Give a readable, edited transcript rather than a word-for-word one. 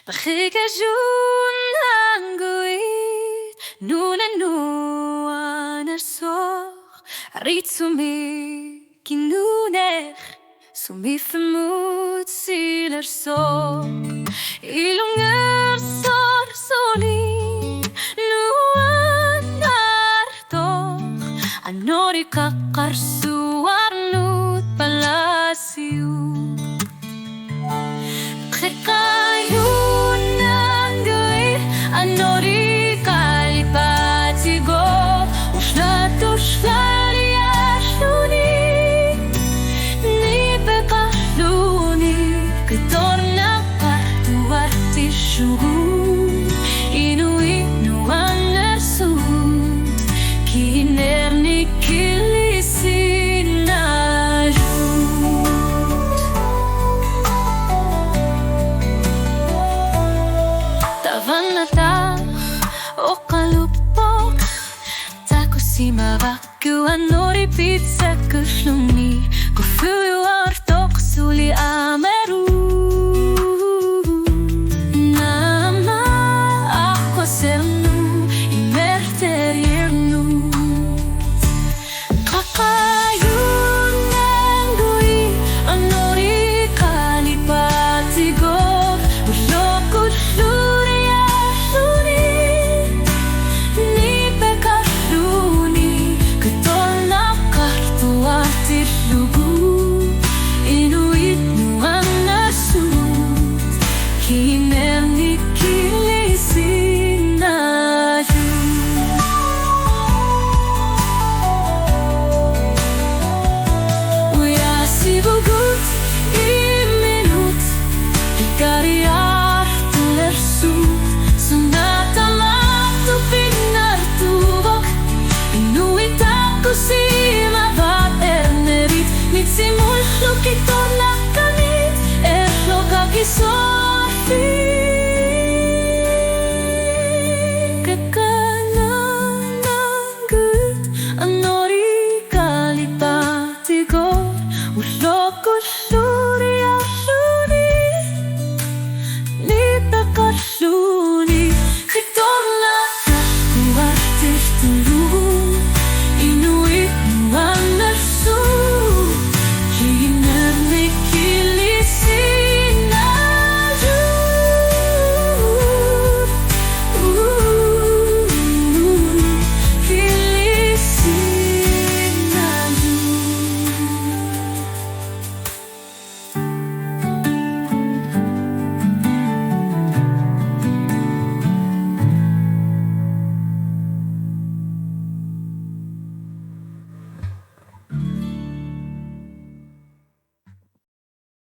Bakikasyon ang guwit Nunanuan arsok Arit sumikinunek Sumifemut silarsok Ilungar sor soli Nuan artok Anori kakarsu arnut palasiu Kekayun ang gawin Anori kalipatigo Uslat yashuni Ni pekahluni Ketorna patuarti syuhu Inu ang narsut Kinerni kilisin Vanata o kalupok Tako si mavaku anori pizza kusluni Kufuyu artok suli ameru Nama ako sernu imerteriernu Kakayun nangui anori kalipatigo Usloko Simul lo que torna a camir es lo que quiso